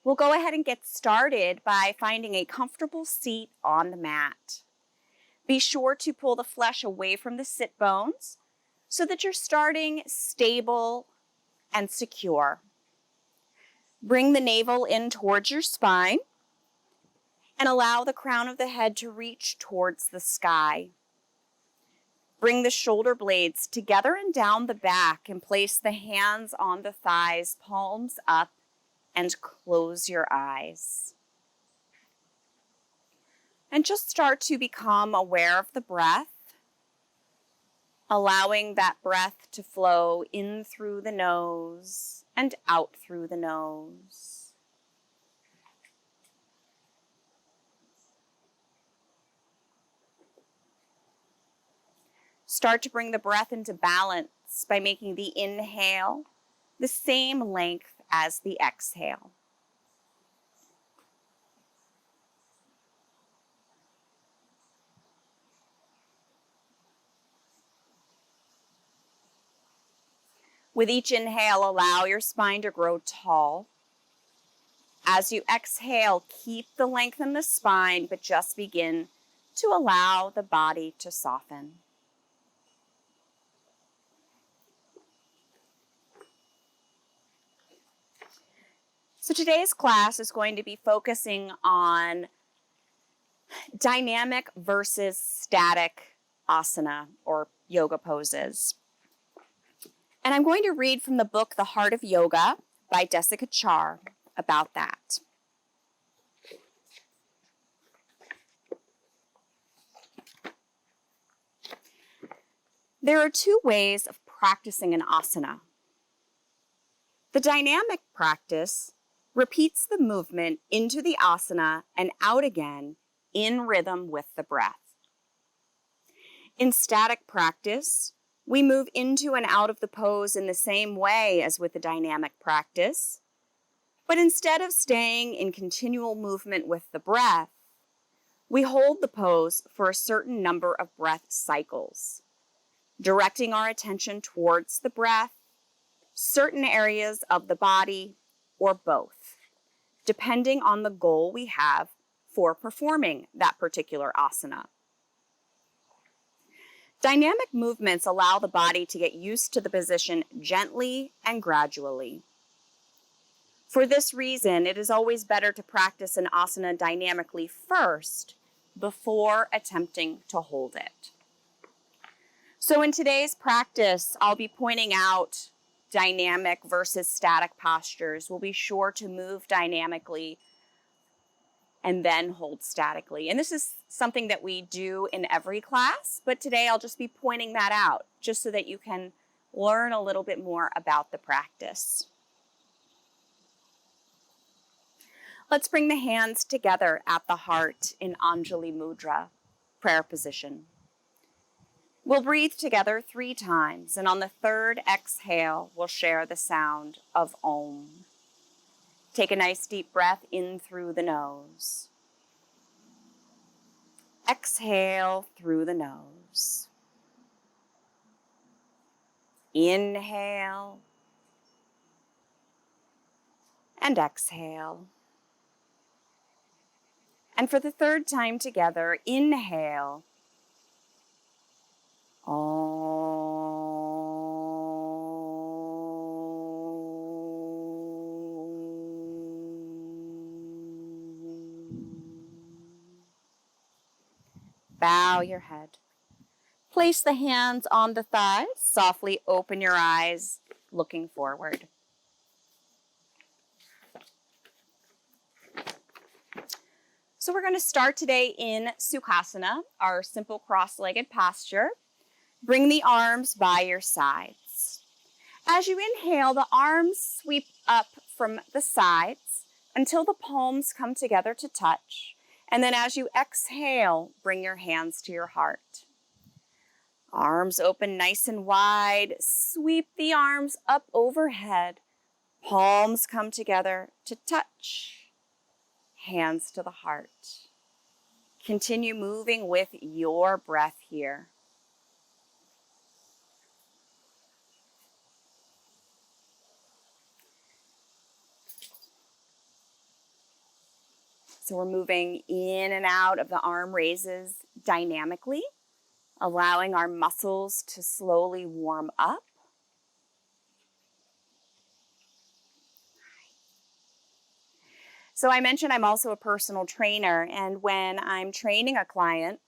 We'll go ahead and get started by finding a comfortable seat on the mat. Be sure to pull the flesh away from the sit bones so that you're starting stable and secure. Bring the navel in towards your spine and allow the crown of the head to reach towards the sky. Bring the shoulder blades together and down the back and place the hands on the thighs, palms up, and close your eyes. And just start to become aware of the breath, allowing that breath to flow in through the nose and out through the nose. Start to bring the breath into balance by making the inhale the same length as the exhale. With each inhale, allow your spine to grow tall. As you exhale, keep the length in the spine, but just begin to allow the body to soften. So today's class is going to be focusing on dynamic versus static asana or yoga poses. And I'm going to read from the book, The Heart of Yoga by Jessica Char about that. There are two ways of practicing an asana. The dynamic practice repeats the movement into the asana and out again in rhythm with the breath. In static practice, we move into and out of the pose in the same way as with the dynamic practice, but instead of staying in continual movement with the breath, we hold the pose for a certain number of breath cycles, directing our attention towards the breath, certain areas of the body, or both, depending on the goal we have for performing that particular asana. Dynamic movements allow the body to get used to the position gently and gradually. For this reason, it is always better to practice an asana dynamically first before attempting to hold it. So in today's practice, I'll be pointing out dynamic versus static postures. We'll be sure to move dynamically and then hold statically. And this is something that we do in every class, but today I'll just be pointing that out just so that you can learn a little bit more about the practice. Let's bring the hands together at the heart in Anjali Mudra, prayer position. We'll breathe together 3 times, and on the third exhale, we'll share the sound of Om. Take a nice deep breath in through the nose. Exhale through the nose. Inhale and exhale. And for the third time together, inhale. Bow your head. Place the hands on the thighs. Softly open your eyes, looking forward. So we're going to start today in Sukhasana, our simple cross-legged posture. Bring the arms by your sides. As you inhale, the arms sweep up from the sides until the palms come together to touch. And then as you exhale, bring your hands to your heart. Arms open nice and wide. Sweep the arms up overhead. Palms come together to touch. Hands to the heart. Continue moving with your breath here. So we're moving in and out of the arm raises dynamically, allowing our muscles to slowly warm up. So I mentioned I'm also a personal trainer, and when I'm training a client,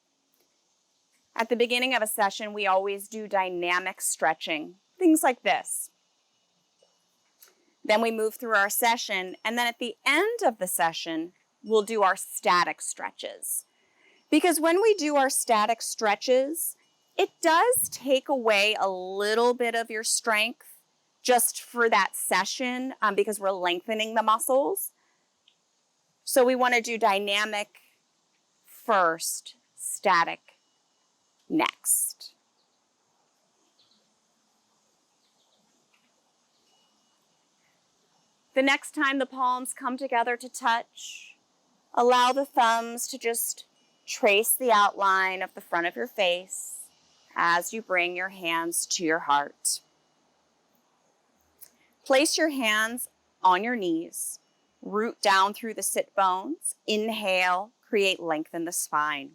at the beginning of a session, we always do dynamic stretching, things like this. Then we move through our session, and then at the end of the session, we'll do our static stretches. Because when we do our static stretches, it does take away a little bit of your strength just for that session because we're lengthening the muscles. So we want to do dynamic first, static next. The next time the palms come together to touch, allow the thumbs to just trace the outline of the front of your face as you bring your hands to your heart. Place your hands on your knees. Root down through the sit bones. Inhale, create length in the spine.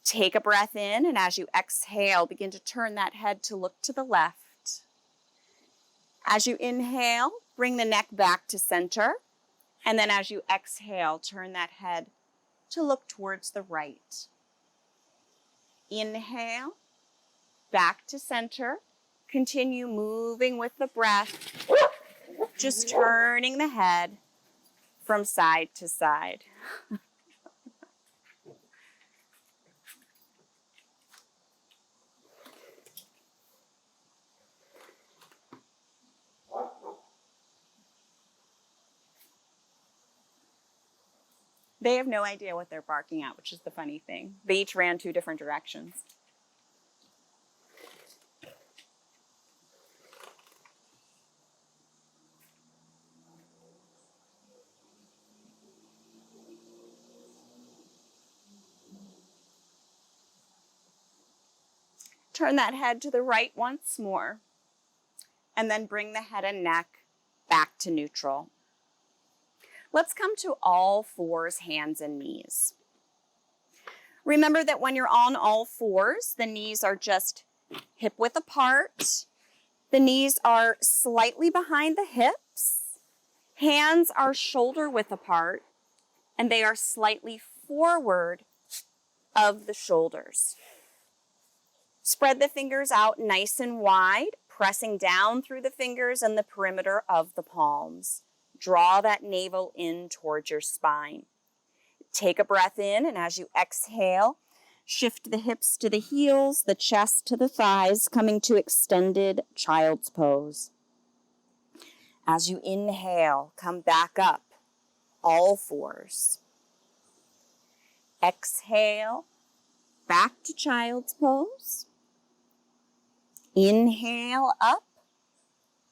Take a breath in, and as you exhale, begin to turn that head to look to the left. As you inhale, bring the neck back to center. And then as you exhale, turn that head to look towards the right. Inhale, back to center. Continue moving with the breath, just turning the head from side to side. They have no idea what they're barking at, which is the funny thing. They each ran 2 different directions. Turn that head to the right once more, and then bring the head and neck back to neutral. Let's come to all fours, hands and knees. Remember that when you're on all fours, the knees are just hip width apart. The knees are slightly behind the hips. Hands are shoulder width apart, and they are slightly forward of the shoulders. Spread the fingers out nice and wide, pressing down through the fingers and the perimeter of the palms. Draw that navel in towards your spine. Take a breath in, and as you exhale, shift the hips to the heels, the chest to the thighs, coming to extended child's pose. As you inhale, come back up, all fours. Exhale, back to child's pose. Inhale up,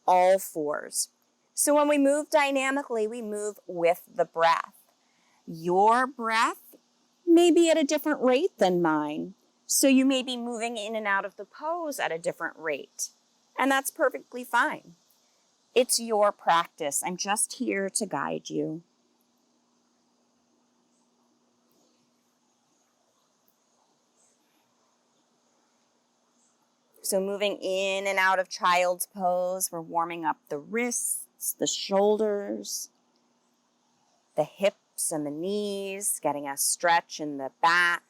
all fours. So when we move dynamically, we move with the breath. Your breath may be at a different rate than mine, so you may be moving in and out of the pose at a different rate, and that's perfectly fine. It's your practice. I'm just here to guide you. So moving in and out of child's pose, we're warming up the wrists, the shoulders, the hips and the knees, getting a stretch in the back.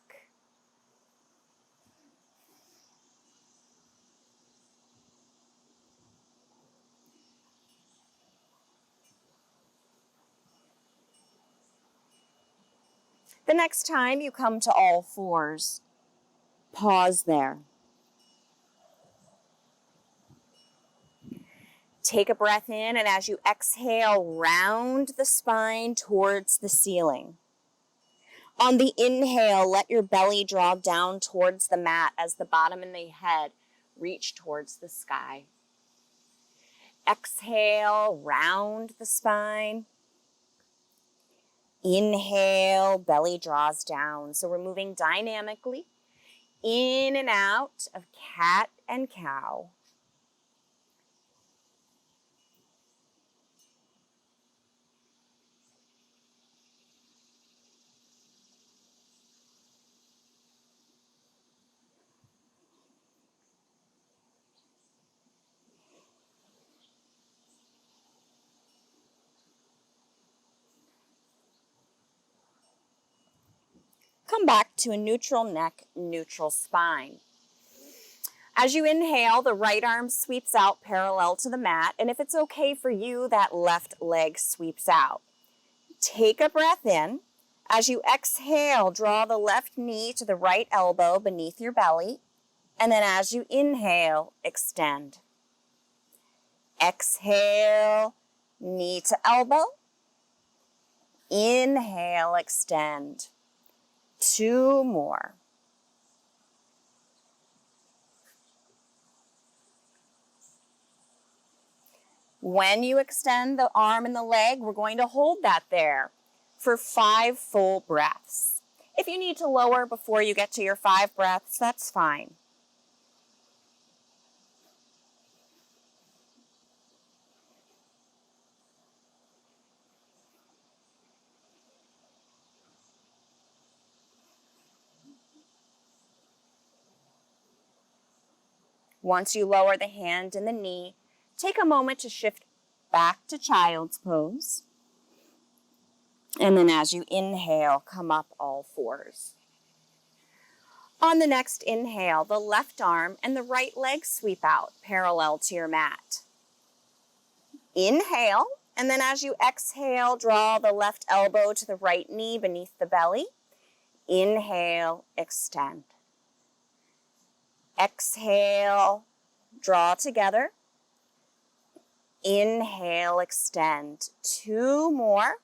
The next time you come to all fours, pause there. Take a breath in, and as you exhale, round the spine towards the ceiling. On the inhale, let your belly draw down towards the mat as the bottom and the head reach towards the sky. Exhale, round the spine. Inhale, belly draws down. So we're moving dynamically in and out of cat and cow. come back to a neutral neck, neutral spine. As you inhale, the right arm sweeps out parallel to the mat, and if it's okay for you, that left leg sweeps out. Take a breath in. As you exhale, draw the left knee to the right elbow beneath your belly, and then as you inhale, extend. Exhale, knee to elbow. Inhale, extend. 2 more. When you extend the arm and the leg, we're going to hold that there for 5 full breaths. If you need to lower before you get to your 5 breaths, that's fine. Once you lower the hand and the knee, take a moment to shift back to child's pose. And then as you inhale, come up all 4s. On the next inhale, the left arm and the right leg sweep out parallel to your mat. Inhale, and then as you exhale, draw the left elbow to the right knee beneath the belly. Inhale, extend. Exhale, draw together. Inhale, extend. 2 more.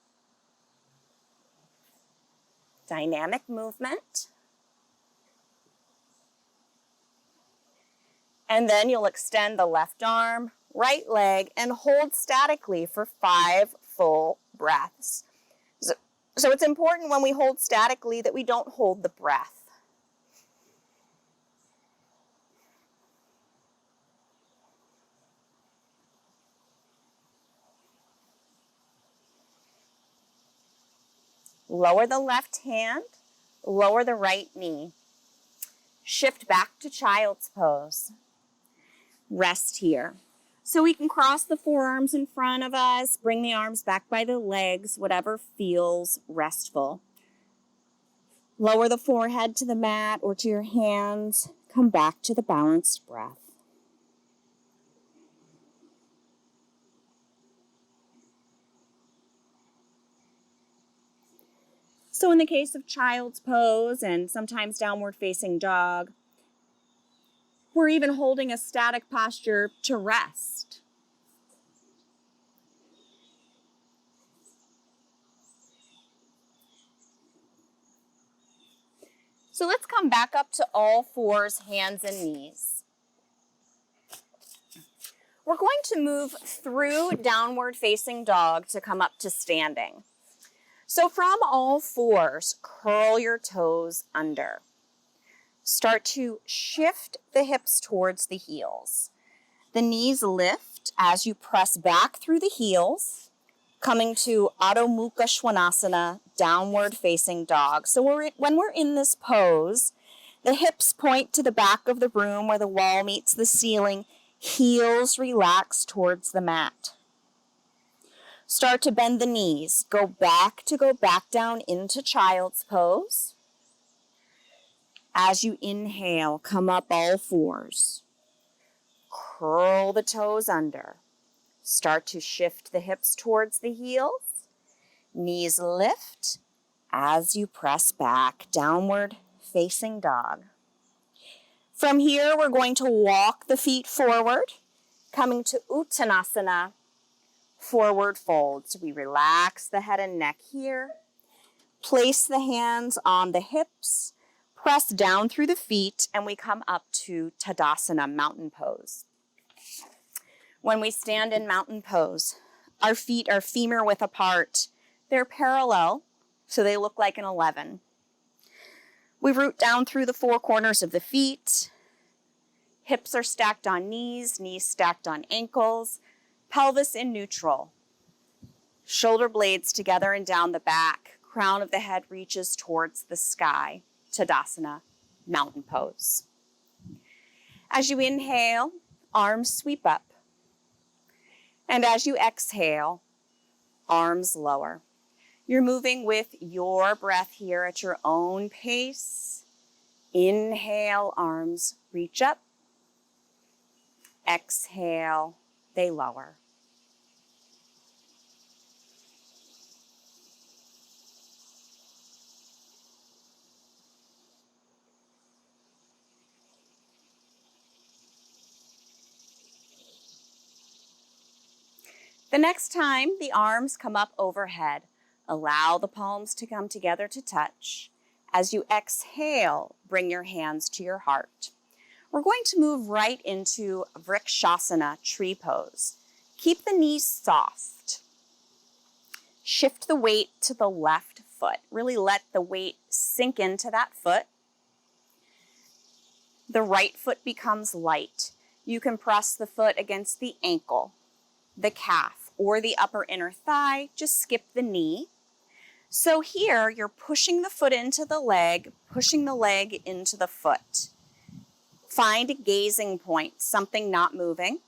Dynamic movement. And then you'll extend the left arm, right leg, and hold statically for 5 full breaths. So it's important when we hold statically that we don't hold the breath. Lower the left hand, lower the right knee. Shift back to child's pose. Rest here. So we can cross the forearms in front of us, bring the arms back by the legs, whatever feels restful. Lower the forehead to the mat or to your hands. Come back to the balanced breath. So in the case of child's pose and sometimes downward facing dog, we're even holding a static posture to rest. So let's come back up to all 4s, hands and knees. We're going to move through downward facing dog to come up to standing. So from all 4s, curl your toes under. Start to shift the hips towards the heels. The knees lift as you press back through the heels, coming to Adho Mukha Svanasana, downward facing dog. So when we're in this pose, the hips point to the back of the room where the wall meets the ceiling, heels relax towards the mat. Start to bend the knees. Go back down into child's pose. As you inhale, come up all 4s. Curl the toes under. Start to shift the hips towards the heels. Knees lift as you press back, downward facing dog. From here, we're going to walk the feet forward, coming to Uttanasana, forward fold. So we relax the head and neck here. Place the hands on the hips. Press down through the feet, and we come up to Tadasana, mountain pose. When we stand in mountain pose, our feet are femur width apart. They're parallel, so they look like an 11. We root down through the 4 corners of the feet. Hips are stacked on knees, knees stacked on ankles, pelvis in neutral. Shoulder blades together and down the back. Crown of the head reaches towards the sky. Tadasana, mountain pose. As you inhale, arms sweep up. And as you exhale, arms lower. You're moving with your breath here at your own pace. Inhale, arms reach up. Exhale, they lower. The next time the arms come up overhead, allow the palms to come together to touch. As you exhale, bring your hands to your heart. We're going to move right into Vrikshasana, tree pose. Keep the knees soft. Shift the weight to the left foot. Really let the weight sink into that foot. The right foot becomes light. You can press the foot against the ankle, the calf, or the upper inner thigh. Just skip the knee. So here, you're pushing the foot into the leg, pushing the leg into the foot. Find a gazing point, something not moving.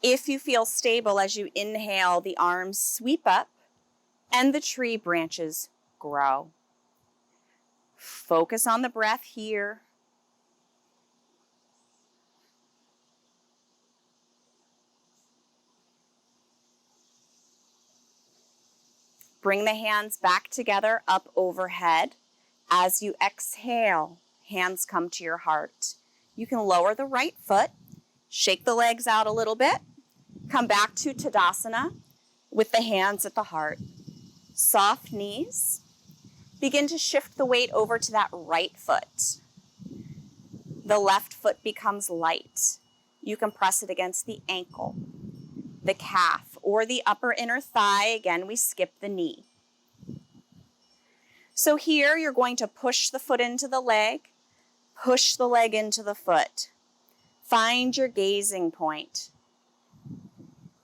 If you feel stable as you inhale, the arms sweep up and the tree branches grow. Focus on the breath here. Bring the hands back together up overhead. As you exhale, hands come to your heart. You can lower the right foot, shake the legs out a little bit, come back to Tadasana with the hands at the heart. Soft knees. Begin to shift the weight over to that right foot. The left foot becomes light. You can press it against the ankle, the calf, or the upper inner thigh. Again, we skip the knee. So here you're going to push the foot into the leg, push the leg into the foot. Find your gazing point.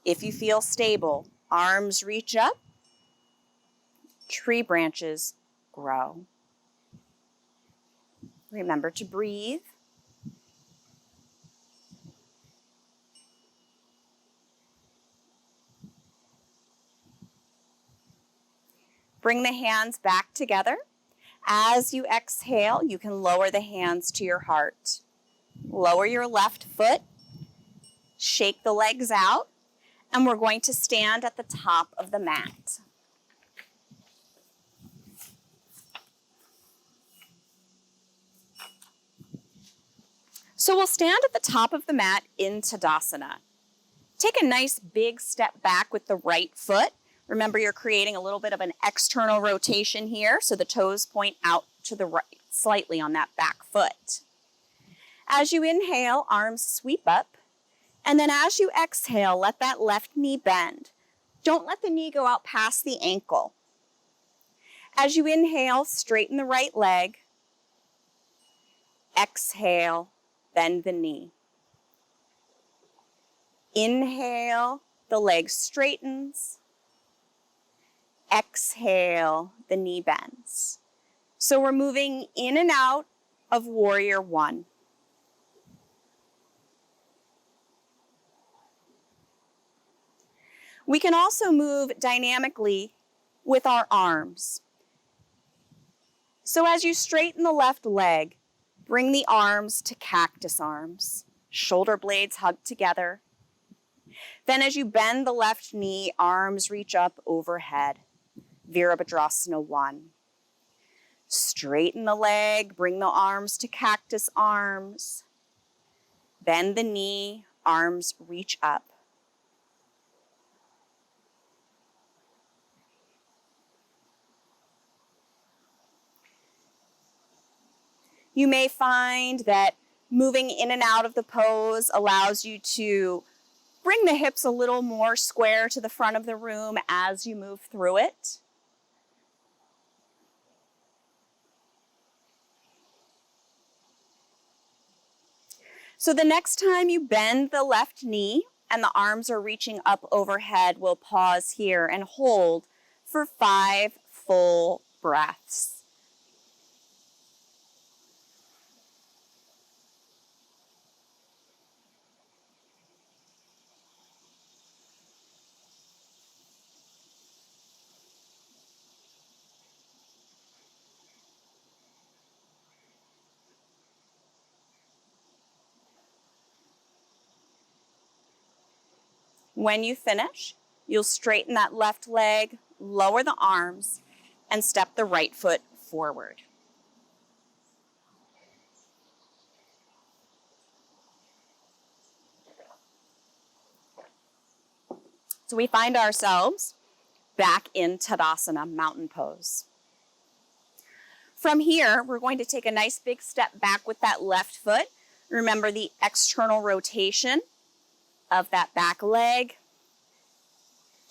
If you feel stable, arms reach up, tree branches grow. Remember to breathe. Bring the hands back together. As you exhale, you can lower the hands to your heart. Lower your left foot, shake the legs out, and we're going to stand at the top of the mat. So we'll stand at the top of the mat in Tadasana. Take a nice big step back with the right foot. Remember, you're creating a little bit of an external rotation here, so the toes point out to the right slightly on that back foot. As you inhale, arms sweep up, and then as you exhale, let that left knee bend. Don't let the knee go out past the ankle. As you inhale, straighten the right leg. Exhale, bend the knee. Inhale, the leg straightens. Exhale, the knee bends. So we're moving in and out of warrior one. We can also move dynamically with our arms. So as you straighten the left leg, bring the arms to cactus arms. Shoulder blades hug together. Then as you bend the left knee, arms reach up overhead. Virabhadrasana 1. Straighten the leg, bring the arms to cactus arms. Bend the knee, arms reach up. You may find that moving in and out of the pose allows you to bring the hips a little more square to the front of the room as you move through it. So the next time you bend the left knee and the arms are reaching up overhead, we'll pause here and hold for 5 full breaths. When you finish, you'll straighten that left leg, lower the arms, and step the right foot forward. So we find ourselves back in Tadasana, mountain pose. From here, we're going to take a nice big step back with that left foot. Remember the external rotation of that back leg.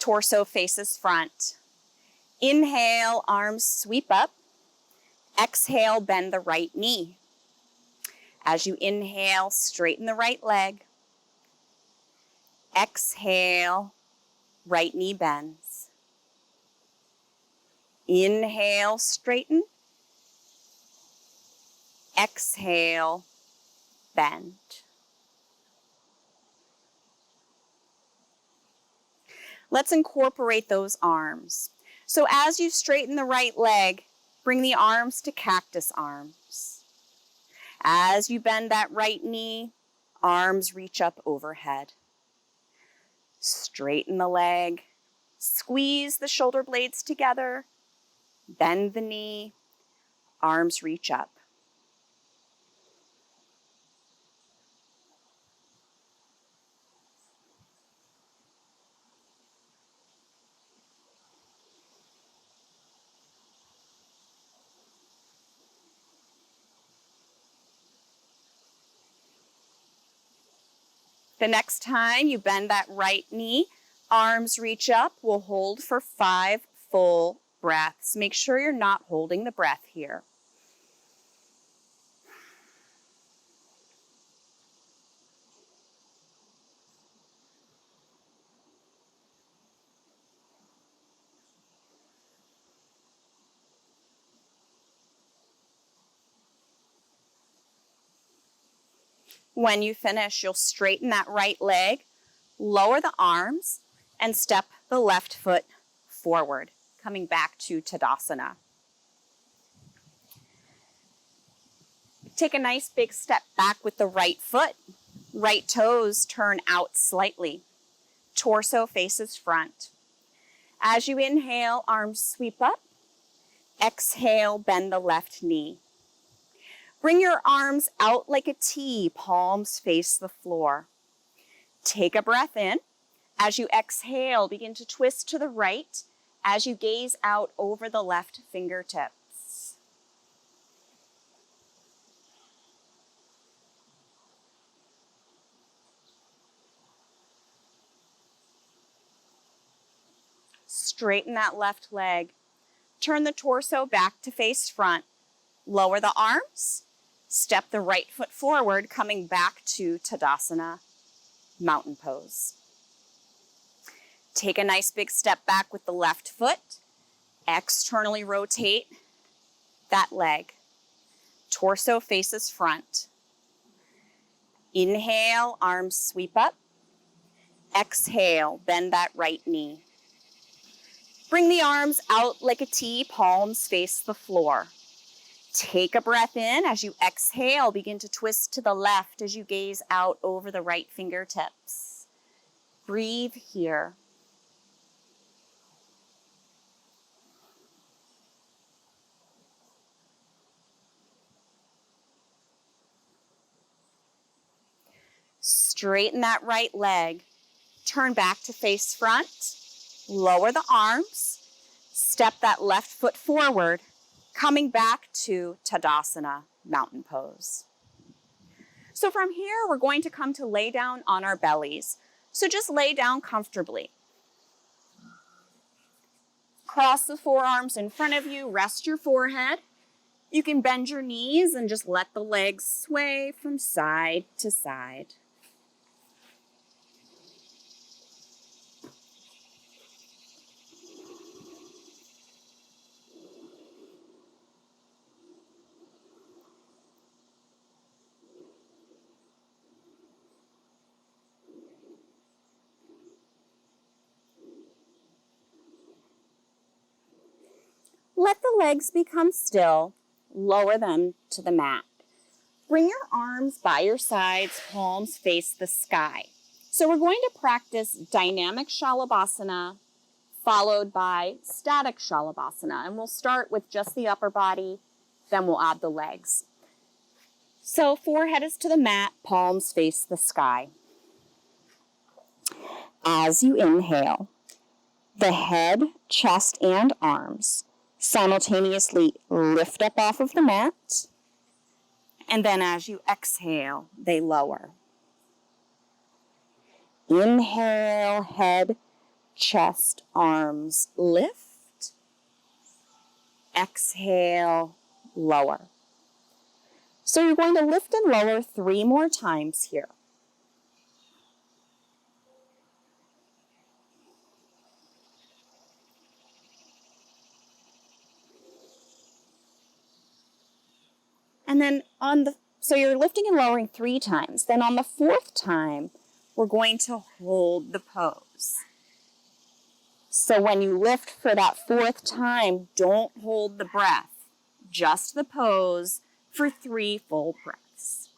Torso faces front. Inhale, arms sweep up. Exhale, bend the right knee. As you inhale, straighten the right leg. Exhale, right knee bends. Inhale, straighten. Exhale, bend. Let's incorporate those arms. So as you straighten the right leg, bring the arms to cactus arms. As you bend that right knee, arms reach up overhead. Straighten the leg, squeeze the shoulder blades together, bend the knee, arms reach up. The next time you bend that right knee, arms reach up. We'll hold for 5 full breaths. Make sure you're not holding the breath here. When you finish, you'll straighten that right leg, lower the arms, and step the left foot forward, coming back to Tadasana. Take a nice big step back with the right foot. Right toes turn out slightly. Torso faces front. As you inhale, arms sweep up. Exhale, bend the left knee. Bring your arms out like a T, palms face the floor. Take a breath in. As you exhale, begin to twist to the right as you gaze out over the left fingertips. Straighten that left leg. Turn the torso back to face front. Lower the arms. Step the right foot forward, coming back to Tadasana, mountain pose. Take a nice big step back with the left foot. Externally rotate that leg. Torso faces front. Inhale, arms sweep up. Exhale, bend that right knee. Bring the arms out like a T, palms face the floor. Take a breath in. As you exhale, begin to twist to the left as you gaze out over the right fingertips. Breathe here. Straighten that right leg. Turn back to face front. Lower the arms. Step that left foot forward. Coming back to Tadasana, mountain pose. So from here, we're going to come to lay down on our bellies. So just lay down comfortably. Cross the forearms in front of you, rest your forehead. You can bend your knees and just let the legs sway from side to side. Let the legs become still. Lower them to the mat. Bring your arms by your sides, palms face the sky. So we're going to practice dynamic shalabhasana followed by static shalabhasana. And we'll start with just the upper body, then we'll add the legs. So forehead is to the mat, palms face the sky. As you inhale, the head, chest, and arms simultaneously lift up off of the mat, and then as you exhale, they lower. Inhale, head, chest, arms lift. Exhale, lower. So you're going to lift and lower 3 more times here. And then so you're lifting and lowering 3 times. Then on the 4th time, we're going to hold the pose. So when you lift for that 4th time, don't hold the breath, just the pose for 3 full breaths.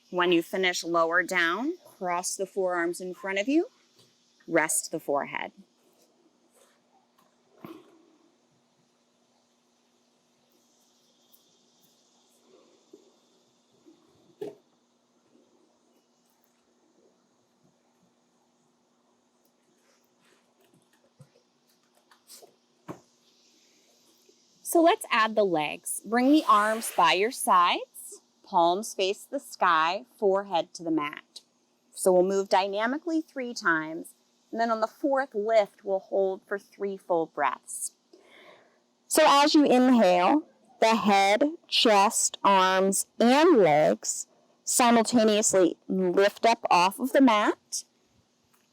When you finish, lower down, cross the forearms in front of you, rest the forehead. So let's add the legs. Bring the arms by your sides, palms face the sky, forehead to the mat. So we'll move dynamically 3 times, and then on the 4th lift, we'll hold for 3 full breaths. So as you inhale, the head, chest, arms, and legs simultaneously lift up off of the mat,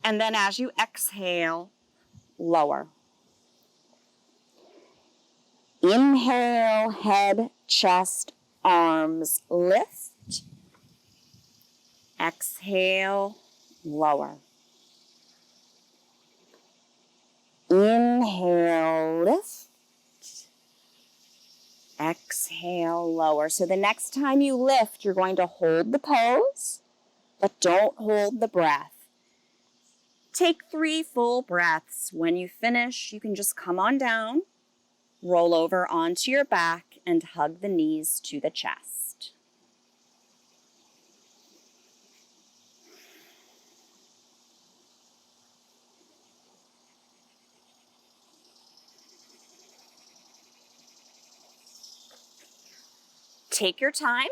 and then as you exhale, lower. Inhale, head, chest, arms lift. Exhale, lower. Inhale, lift. Exhale, lower. So the next time you lift, you're going to hold the pose, but don't hold the breath. Take 3 full breaths. When you finish, you can just come on down, roll over onto your back, and hug the knees to the chest. Take your time,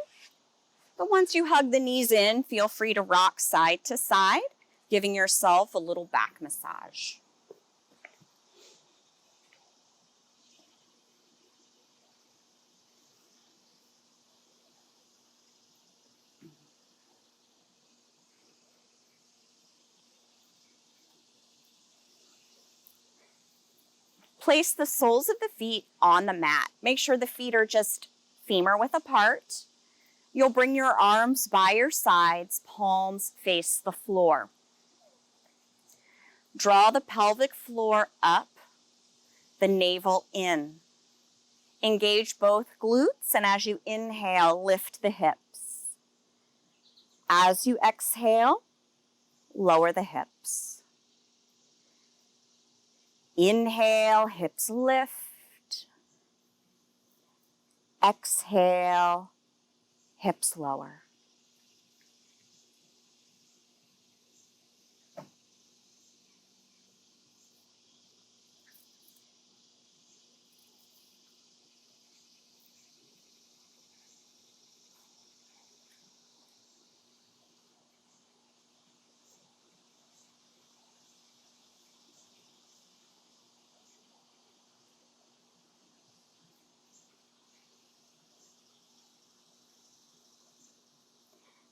but once you hug the knees in, feel free to rock side to side, giving yourself a little back massage. Place the soles of the feet on the mat. Make sure the feet are just femur width apart. You'll bring your arms by your sides, palms face the floor. Draw the pelvic floor up, the navel in. Engage both glutes, and as you inhale, lift the hips. As you exhale, lower the hips. Inhale, hips lift. Exhale, hips lower.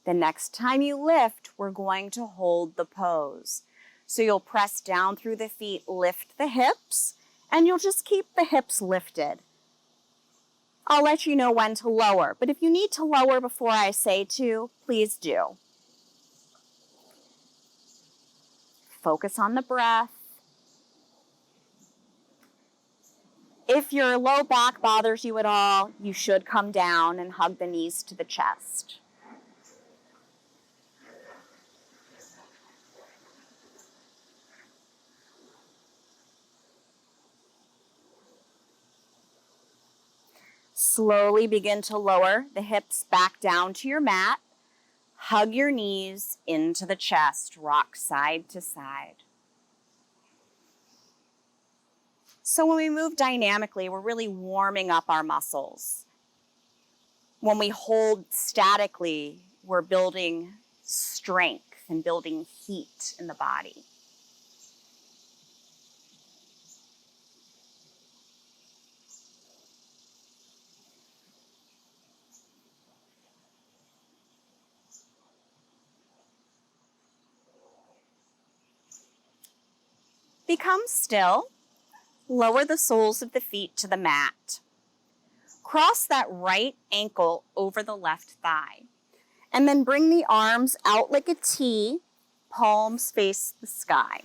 The next time you lift, we're going to hold the pose. So you'll press down through the feet, lift the hips, and you'll just keep the hips lifted. I'll let you know when to lower, but if you need to lower before I say to, please do. Focus on the breath. If your low back bothers you at all, you should come down and hug the knees to the chest. Slowly begin to lower the hips back down to your mat. Hug your knees into the chest, rock side to side. So when we move dynamically, we're really warming up our muscles. When we hold statically, we're building strength and building heat in the body. Become still. Lower the soles of the feet to the mat. Cross that right ankle over the left thigh. And then bring the arms out like a T, palms face the sky.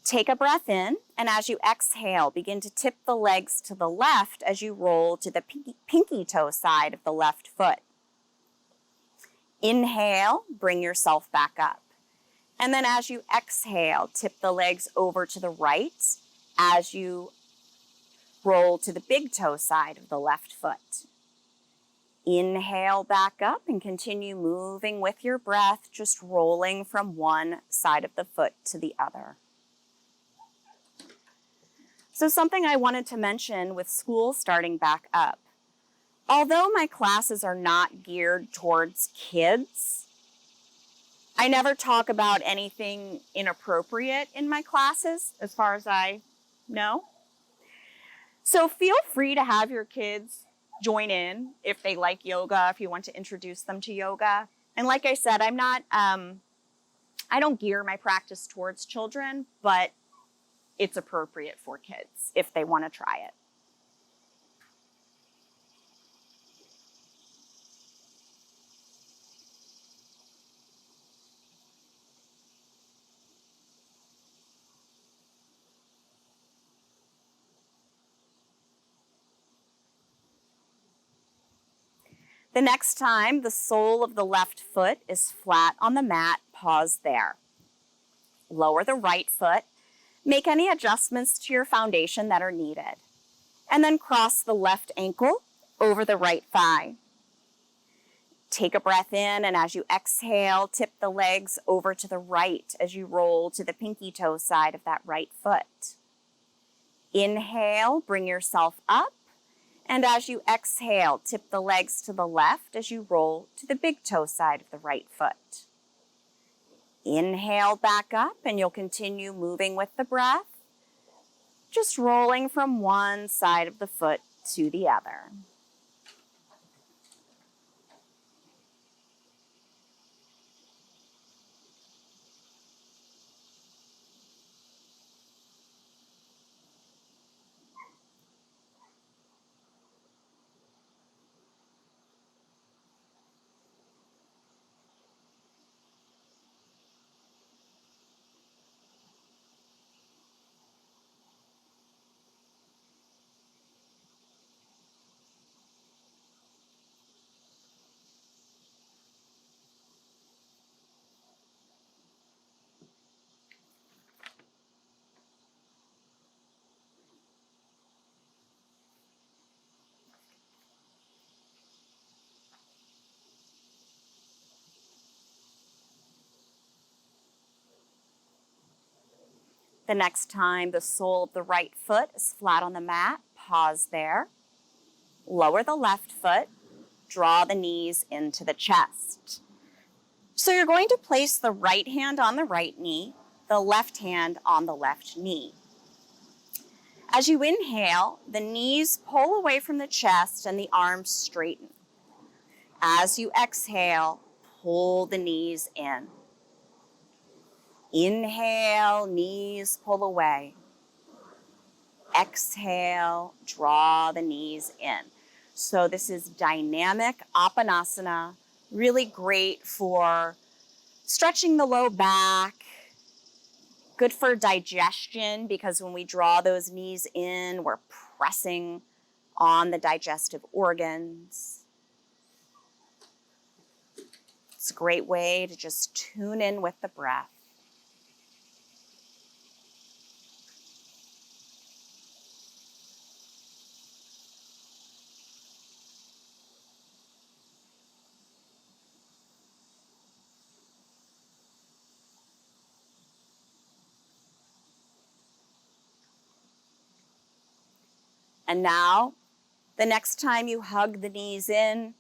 Take a breath in, and as you exhale, begin to tip the legs to the left as you roll to the pinky toe side of the left foot. Inhale, bring yourself back up. And then as you exhale, tip the legs over to the right as you roll to the big toe side of the left foot. Inhale back up and continue moving with your breath, just rolling from one side of the foot to the other. So something I wanted to mention with school starting back up. Although my classes are not geared towards kids, I never talk about anything inappropriate in my classes, as far as I know. So feel free to have your kids join in if they like yoga, if you want to introduce them to yoga. And like I said, I don't gear my practice towards children, but it's appropriate for kids if they want to try it. The next time the sole of the left foot is flat on the mat, pause there. Lower the right foot. Make any adjustments to your foundation that are needed. And then cross the left ankle over the right thigh. Take a breath in, and as you exhale, tip the legs over to the right as you roll to the pinky toe side of that right foot. Inhale, bring yourself up. And as you exhale, tip the legs to the left as you roll to the big toe side of the right foot. Inhale back up, and you'll continue moving with the breath, just rolling from one side of the foot to the other. The next time the sole of the right foot is flat on the mat, pause there. Lower the left foot, draw the knees into the chest. So you're going to place the right hand on the right knee, the left hand on the left knee. As you inhale, the knees pull away from the chest and the arms straighten. As you exhale, pull the knees in. Inhale, knees pull away. Exhale, draw the knees in. So this is dynamic Apanasana, really great for stretching the low back, Good for digestion because when we draw those knees in, we're pressing on the digestive organs. It's a great way to just tune in with the breath. And now, the next time you hug the knees in,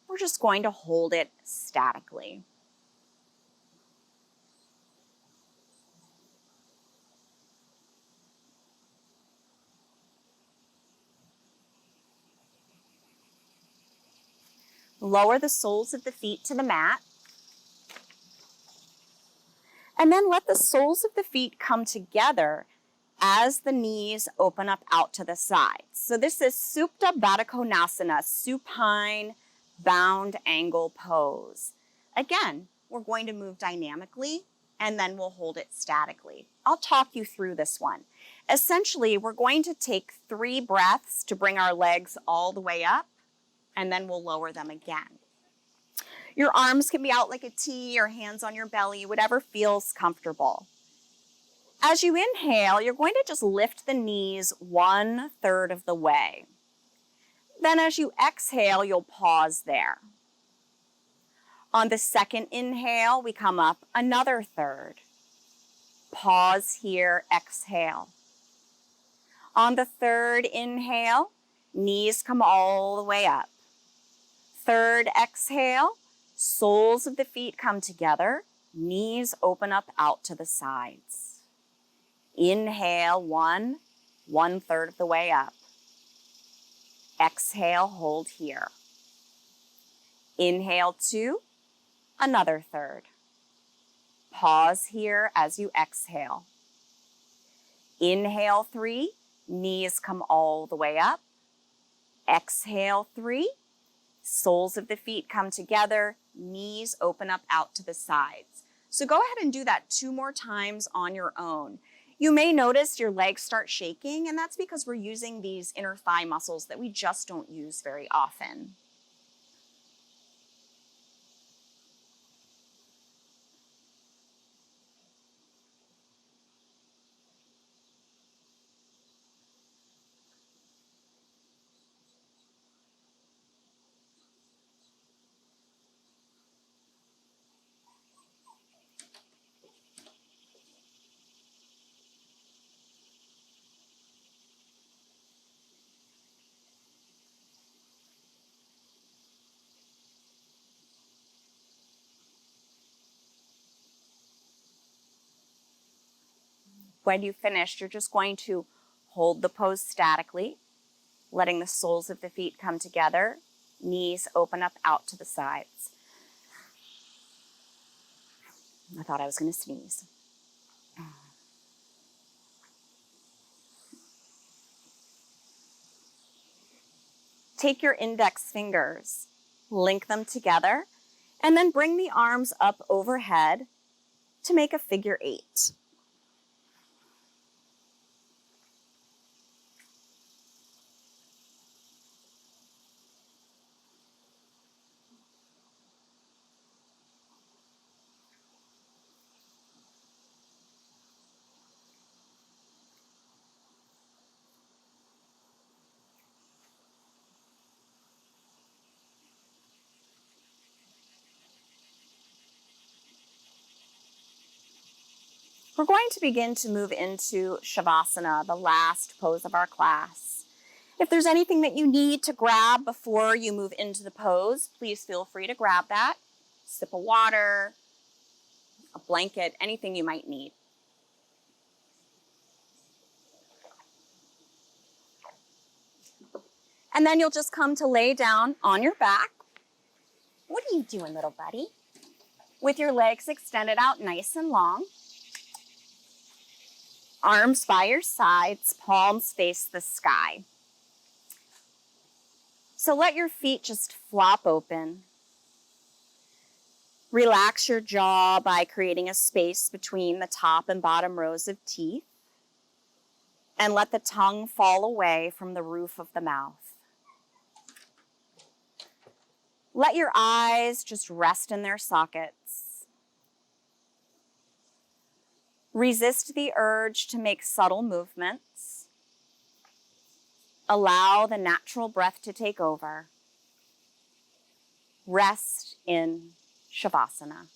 we're just going to hold it statically. Lower the soles of the feet to the mat. And then let the soles of the feet come together as the knees open up out to the sides. So this is Supta Baddha Konasana, supine bound angle pose. Again, we're going to move dynamically and then we'll hold it statically. I'll talk you through this one. Essentially, we're going to take 3 breaths to bring our legs all the way up, and then we'll lower them again. Your arms can be out like a T or hands on your belly, whatever feels comfortable. As you inhale, you're going to just lift the knees 1/3 of the way. Then as you exhale, you'll pause there. On the second inhale, we come up another 1/3. Pause here, exhale. On the 3rd inhale, knees come all the way up. 3rd exhale, soles of the feet come together, knees open up out to the sides. Inhale, 1/3 of the way up. Exhale, hold here. Inhale, 2, another 1/3. Pause here as you exhale. Inhale, 3, knees come all the way up. Exhale, 3, soles of the feet come together, knees open up out to the sides. So go ahead and do that 2 more times on your own. You may notice your legs start shaking, and that's because we're using these inner thigh muscles that we just don't use very often. When you finish, you're just going to hold the pose statically, letting the soles of the feet come together, knees open up out to the sides. I thought I was going to sneeze. Take your index fingers, link them together, and then bring the arms up overhead to make a figure 8. We're going to begin to move into Shavasana, the last pose of our class. If there's anything that you need to grab before you move into the pose, please feel free to grab that. Sip of water, a blanket, anything you might need. And then you'll just come to lay down on your back. What are you doing, little buddy? With your legs extended out nice and long. Arms by your sides, palms face the sky. So let your feet just flop open. Relax your jaw by creating a space between the top and bottom rows of teeth. And let the tongue fall away from the roof of the mouth. Let your eyes just rest in their sockets. Resist the urge to make subtle movements. Allow the natural breath to take over. Rest in Shavasana.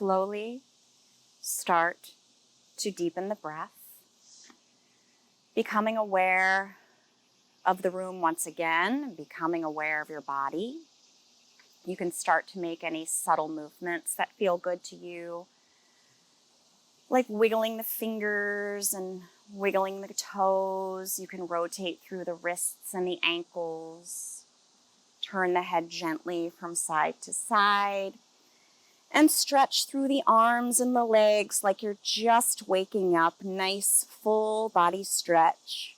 slowly start to deepen the breath, becoming aware of the room once again, becoming aware of your body. You can start to make any subtle movements that feel good to you, like wiggling the fingers and wiggling the toes. You can rotate through the wrists and the ankles, turn the head gently from side to side, and stretch through the arms and the legs like you're just waking up. Nice full body stretch.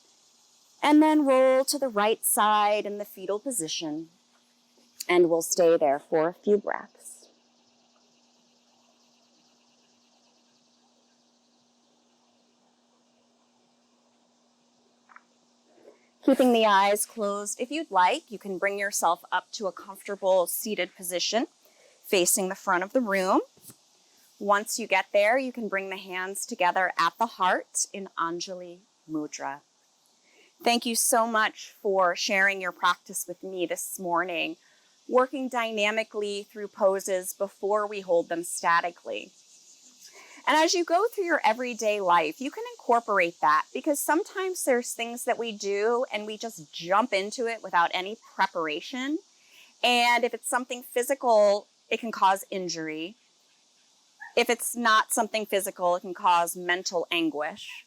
And then roll to the right side in the fetal position. And we'll stay there for a few breaths. Keeping the eyes closed, if you'd like, you can bring yourself up to a comfortable seated position facing the front of the room. Once you get there, you can bring the hands together at the heart in Anjali Mudra. Thank you so much for sharing your practice with me this morning, working dynamically through poses before we hold them statically. And as you go through your everyday life, you can incorporate that, because sometimes there's things that we do and we just jump into it without any preparation. And if it's something physical, it can cause injury. If it's not something physical, it can cause mental anguish.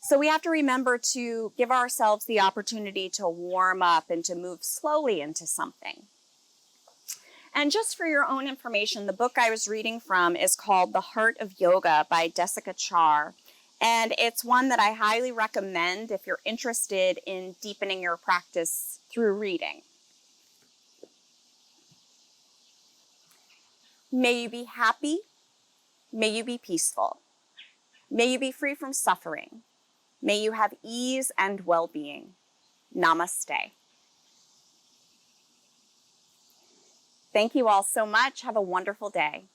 So we have to remember to give ourselves the opportunity to warm up and to move slowly into something. And just for your own information, the book I was reading from is called The Heart of Yoga by Desika Char. And it's one that I highly recommend if you're interested in deepening your practice through reading. May you be happy. May you be peaceful. May you be free from suffering. May you have ease and well-being. Namaste. Thank you all so much. Have a wonderful day.